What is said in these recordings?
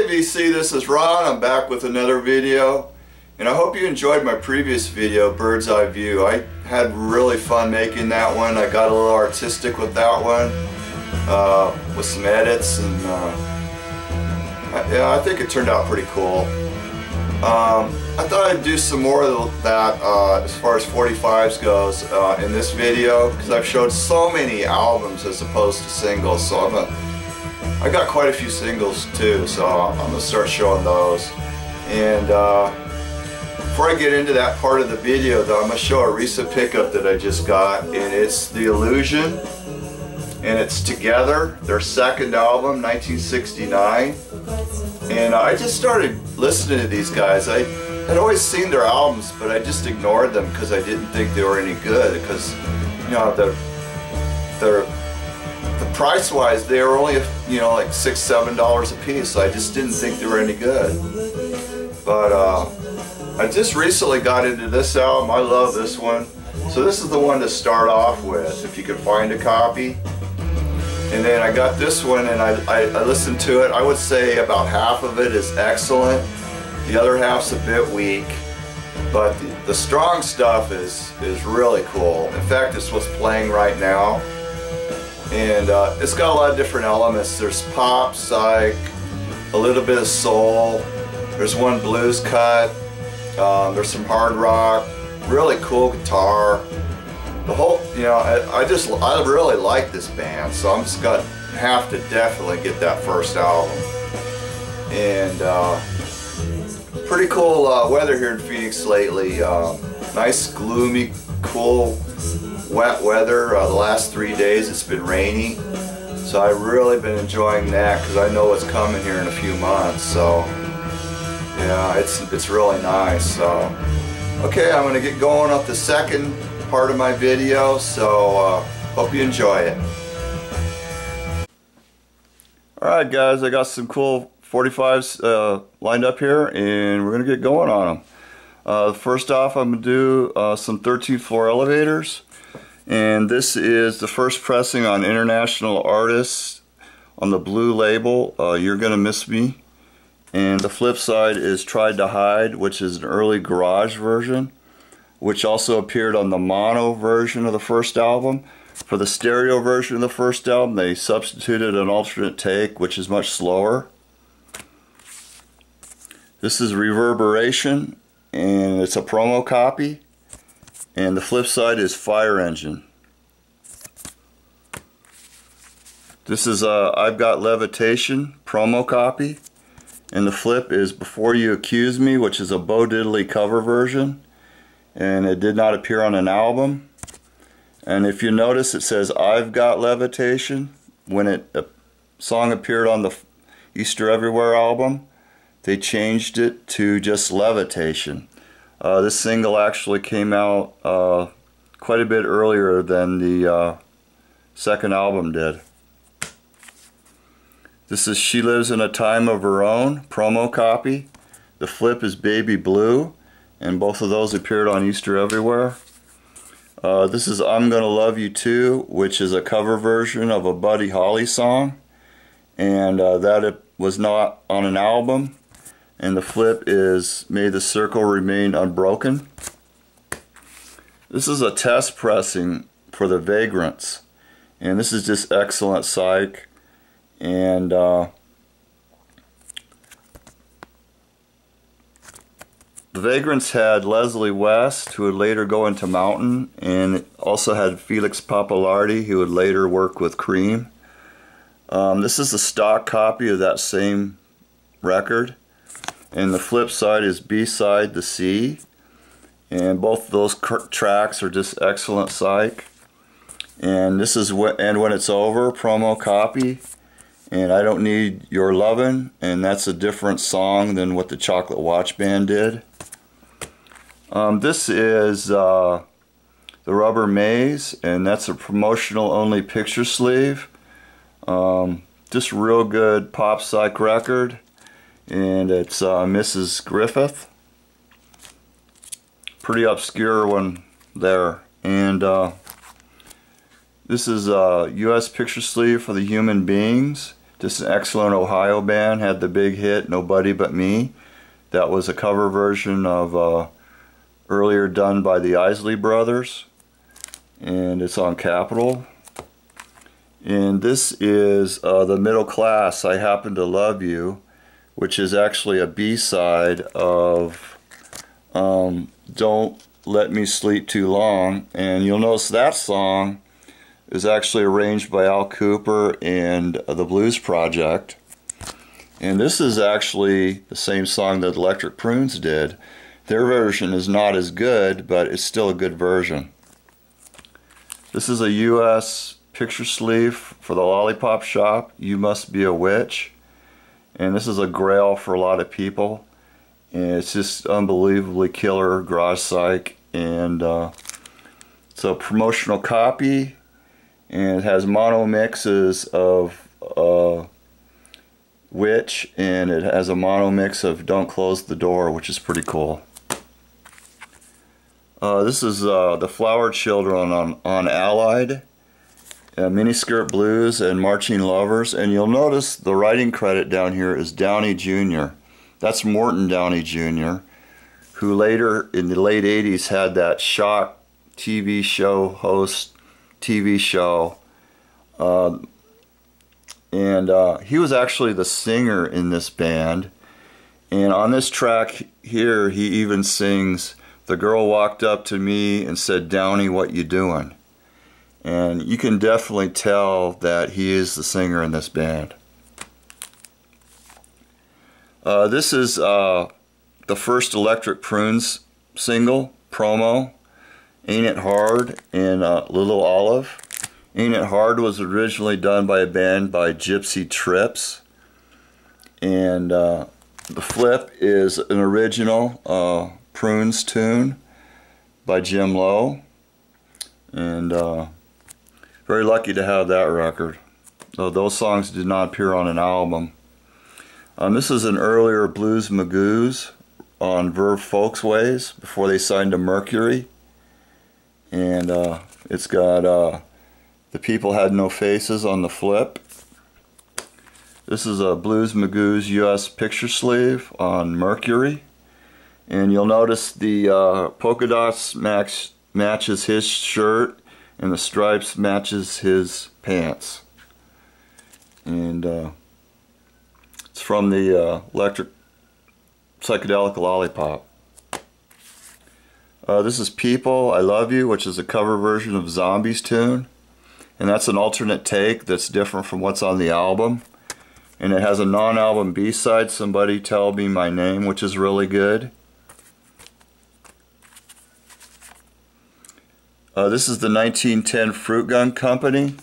VC, this is Ron. I'm back with another video, and I hope you enjoyed my previous video, Bird's Eye View. I had really fun making that one. I got a little artistic with that one, with some edits, and yeah, I think it turned out pretty cool. I thought I'd do some more of that as far as 45s goes in this video, because I've showed so many albums as opposed to singles, so I got quite a few singles too, so I'm going to start showing those. And before I get into that part of the video though, I'm going to show a recent pickup that I just got, and it's The Illusion, and it's Together, their second album, 1969. And I just started listening to these guys. I had always seen their albums, but I just ignored them because I didn't think they were any good, because, you know, the price-wise, they were only, you know, like $6–7 a piece, so I just didn't think they were any good. But I just recently got into this album. I love this one. So this is the one to start off with, if you can find a copy. And then I got this one, and I listened to it. I would say about half of it is excellent. The other half's a bit weak. But the strong stuff is really cool. In fact, it's what's playing right now. And it's got a lot of different elements. There's pop, psych, a little bit of soul. There's one blues cut. There's some hard rock. Really cool guitar. The whole, you know, I really like this band, so I'm just gonna have to definitely get that first album. And pretty cool weather here in Phoenix lately. Nice, gloomy, cool, wet weather. The last 3 days it's been rainy, so I've really been enjoying that because I know what's coming here in a few months. So yeah, it's really nice. So okay, I'm gonna get going up the second part of my video, so hope you enjoy it. Alright guys, I got some cool 45s lined up here, and we're gonna get going on them. First off, I'm gonna do some 13th Floor Elevators, and this is the first pressing on International Artists on the blue label, You're Gonna Miss Me. And the flip side is Tried to Hide, which is an early garage version, which also appeared on the mono version of the first album. For the stereo version of the first album, they substituted an alternate take, which is much slower. This is Reverberation, and it's a promo copy. And the flip side is Fire Engine. This is I've Got Levitation promo copy. And the flip is Before You Accuse Me, which is a Bo Diddley cover version. And it did not appear on an album. And if you notice, it says I've Got Levitation. When a song appeared on the Easter Everywhere album, they changed it to just Levitation. This single actually came out quite a bit earlier than the second album did. This is She Lives in a Time of Her Own promo copy. The flip is Baby Blue, and both of those appeared on Easter Everywhere. This is I'm Gonna Love You Too, which is a cover version of a Buddy Holly song, and that was not on an album. And the flip is May the Circle Remain Unbroken. This is a test pressing for the Vagrants, and this is just excellent psych. And the Vagrants had Leslie West, who would later go into Mountain, and also had Felix Pappalardi, who would later work with Cream. This is a stock copy of that same record, and the flip side is B-side The Sea, and both of those tracks are just excellent psych. And this is And When It's Over promo copy, and I Don't Need Your Lovin', and that's a different song than what the Chocolate Watch Band did. This is The Rubber Maze, and that's a promotional only picture sleeve. Just real good pop psych record, and it's Mrs. Griffith. Pretty obscure one there. And this is a U.S. picture sleeve for the Human Beings. Just an excellent Ohio band, had the big hit Nobody But Me. That was a cover version of earlier done by the Isley Brothers, and it's on Capitol. And this is The Middle Class, I Happen to Love You, which is actually a B-side of Don't Let Me Sleep Too Long. And you'll notice that song is actually arranged by Al Kooper and the Blues Project. And this is actually the same song that Electric Prunes did. Their version is not as good, but it's still a good version. This is a U.S. picture sleeve for the Lollipop Shop, You Must Be a Witch. And this is a grail for a lot of people. And it's just unbelievably killer garage psych. And it's a promotional copy. And it has mono mixes of Witch, and it has a mono mix of Don't Close the Door, which is pretty cool. This is the Flower Children on Allied, Miniskirt Blues, and Marching Lovers. And you'll notice the writing credit down here is Downey Jr. That's Morton Downey Jr., who later in the late 80s had that Shock TV show host TV show, and he was actually the singer in this band. And on this track here, he even sings, "The girl walked up to me and said, 'Downey, what you doing?'" And you can definitely tell that he is the singer in this band. This is the first Electric Prunes single, promo, Ain't It Hard, and Little Olive. Ain't It Hard was originally done by a band by Gypsy Trips. And the flip is an original Prunes tune by Jim Lowe. And very lucky to have that record. Though those songs did not appear on an album. This is an earlier Blues Magoos on Verve Folkways before they signed to Mercury. And it's got The People Had No Faces on the flip. This is a Blues Magoos US picture sleeve on Mercury. And you'll notice the polka dots matches his shirt, and the stripes matches his pants. And it's from the Electric Psychedelic Lollipop. This is People, I Love You, which is a cover version of Zombies tune. And that's an alternate take that's different from what's on the album. And it has a non-album B-side, Somebody Tell Me My Name, which is really good. This is the 1910 Fruit Gun Company,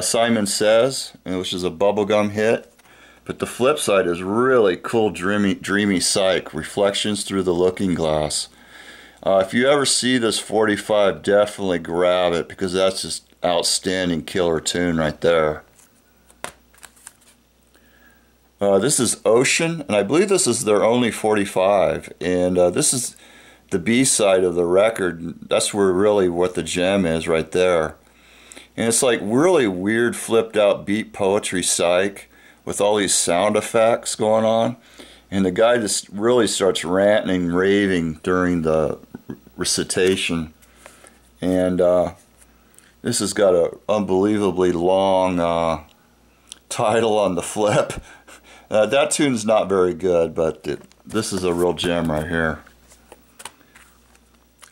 Simon Says, which is a bubblegum hit. But the flip side is really cool, dreamy psych, Reflections Through the Looking Glass. If you ever see this 45, definitely grab it, because that's just outstanding killer tune right there. This is Ocean, and I believe this is their only 45, and this is the B-side of the record. That's where really what the gem is right there. And it's like really weird flipped out beat poetry psych with all these sound effects going on, and the guy just really starts ranting and raving during the recitation. And this has got an unbelievably long title on the flip. That tune's not very good, but this is a real gem right here.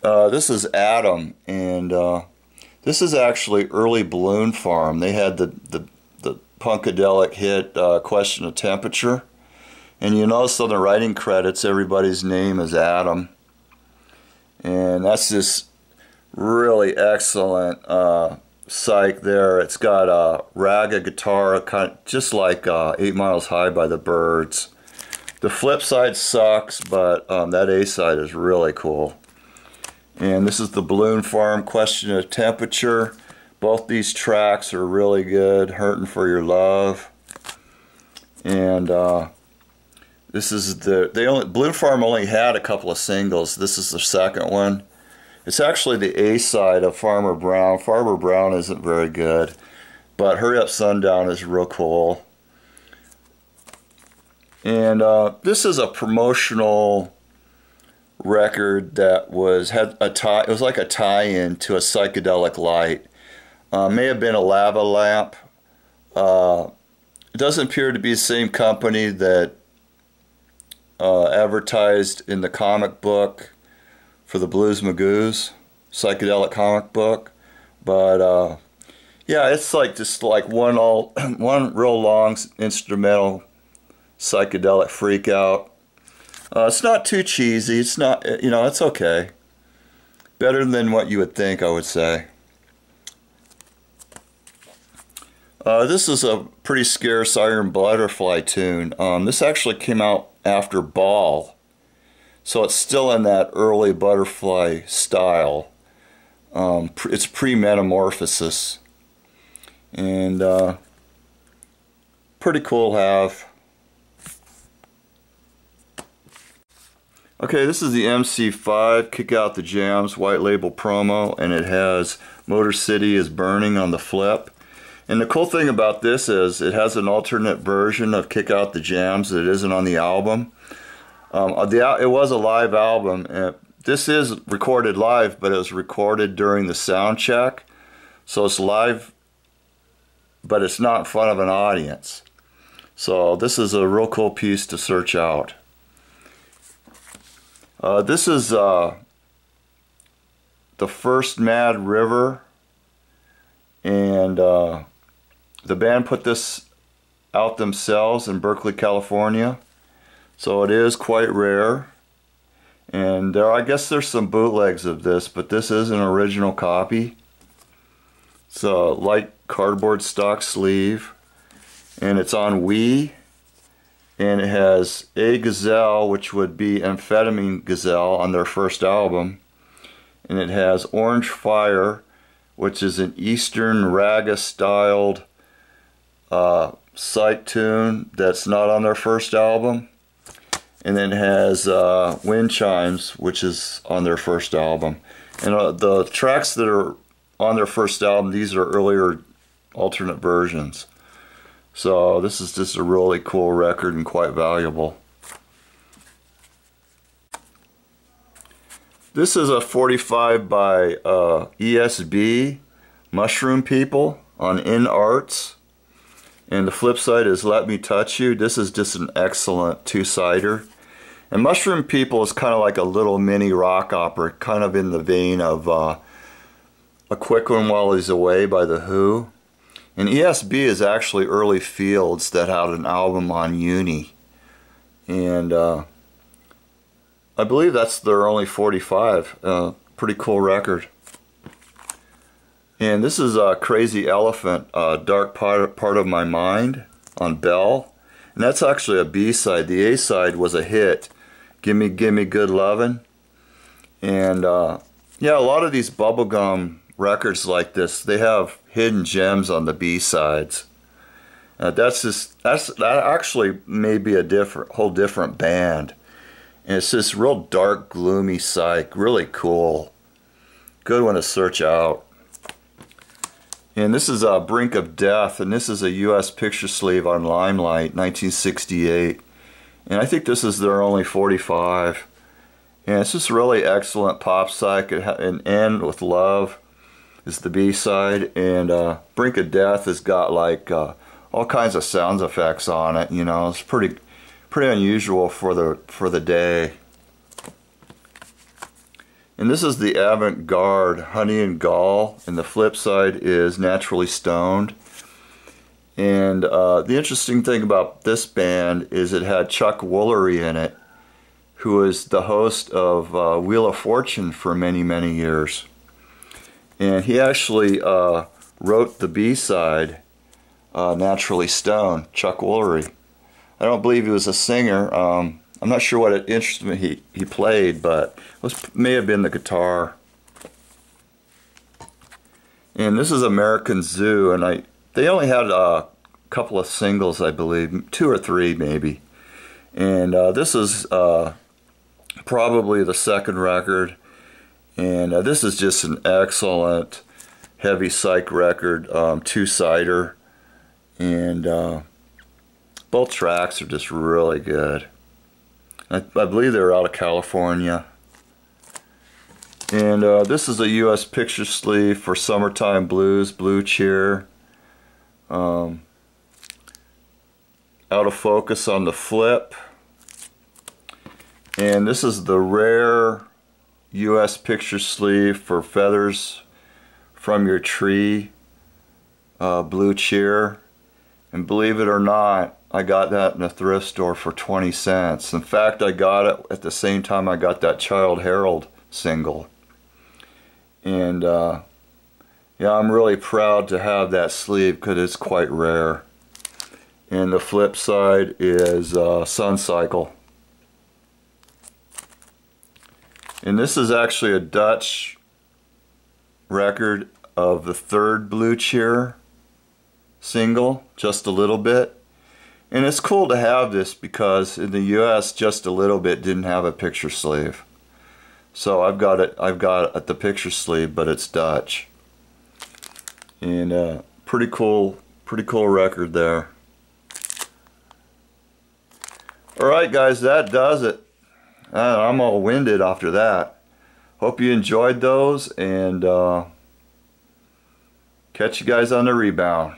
This is Adam, and this is actually early Balloon Farm. They had the punkadelic hit Question of Temperature. And you notice on the writing credits, everybody's name is Adam. And that's just really excellent psych there. It's got a raga guitar, kind of just like 8 Miles High by the Byrds. The flip side sucks, but that A side is really cool. And this is the Balloon Farm, Question of Temperature. Both these tracks are really good. Hurting for Your Love. And this is Balloon Farm only had a couple of singles. This is the second one. It's actually the A side of Farmer Brown. Farmer Brown isn't very good, but Hurry Up Sundown is real cool. And this is a promotional record that had a tie. It was like a tie-in to a psychedelic light. May have been a lava lamp. It doesn't appear to be the same company that advertised in the comic book for the Blues Magoos psychedelic comic book, but yeah, it's like just like one real long instrumental psychedelic freak out. It's not too cheesy. It's not, you know, it's okay. Better than what you would think, I would say. This is a pretty scarce Iron Butterfly tune. This actually came out after Ball, so it's still in that early Butterfly style. It's pre-Metamorphosis, and pretty cool to have. Okay, this is the MC5 Kick Out the Jams white label promo, and it has Motor City is Burning on the flip. And the cool thing about this is it has an alternate version of Kick Out the Jams that isn't on the album. It was a live album. And this is recorded live, but it was recorded during the sound check. So it's live, but it's not in front of an audience. So this is a real cool piece to search out. This is the first Mad River, and the band put this out themselves in Berkeley, California, so it is quite rare. And I guess there's some bootlegs of this, but this is an original copy. It's a light cardboard stock sleeve, and it's on Wii, and it has A Gazelle, which would be Amphetamine Gazelle on their first album, and it has Orange Fire, which is an Eastern Raga styled psych tune that's not on their first album, and then it has Wind Chimes, which is on their first album. And the tracks that are on their first album, these are earlier alternate versions. So this is just a really cool record and quite valuable. This is a 45 by ESB, Mushroom People, on In Arts. And the flip side is Let Me Touch You. This is just an excellent two-sider. And Mushroom People is kind of like a little mini rock opera, kind of in the vein of A Quick One While He's Away by The Who. And ESB is actually early Fields that had an album on Uni. And I believe that's their only 45. Pretty cool record. And this is Crazy Elephant, Dark Part of My Mind on Bell. And that's actually a B-side. The A-side was a hit, Gimme Gimme Good Lovin'. And yeah, a lot of these bubblegum records like this, they have hidden gems on the B-sides. That actually may be a whole different band. And it's this real dark, gloomy psych, really cool. Good one to search out. And this is Brink of Death, and this is a U.S. picture sleeve on Limelight, 1968. And I think this is their only 45. And it's just really excellent pop psych. And End with Love is the B-side. And Brink of Death has got like all kinds of sound effects on it. You know, it's pretty unusual for the day. And this is the Avant-Garde, Honey and Gall, and the flip side is Naturally Stoned. And the interesting thing about this band is it had Chuck Woolery in it, who was the host of Wheel of Fortune for many, many years. And he actually wrote the B-side, Naturally Stoned, Chuck Woolery. I don't believe he was a singer. I'm not sure what instrument he played, but it may have been the guitar. And this is American Zoo, and they only had a couple of singles, I believe, 2 or 3 maybe. And this is probably the second record, and this is just an excellent heavy psych record, two-sider, and Both tracks are just really good. I believe they're out of California. And this is a U.S. picture sleeve for Summertime Blues, Blue Cheer. Out of focus on the flip. And this is the rare U.S. picture sleeve for Feathers from Your Tree, Blue Cheer. And believe it or not, I got that in a thrift store for 20 cents. In fact, I got it at the same time I got that Childe Harold single. And yeah, I'm really proud to have that sleeve because it's quite rare. And the flip side is Sun Cycle. And this is actually a Dutch record of the third Blue Cheer single, Just a Little Bit. And it's cool to have this because in the US Just a Little Bit didn't have a picture sleeve. So I've got it at the picture sleeve, but it's Dutch. And pretty cool record there. Alright guys, that does it. I'm all winded after that. Hope you enjoyed those, and catch you guys on the rebound.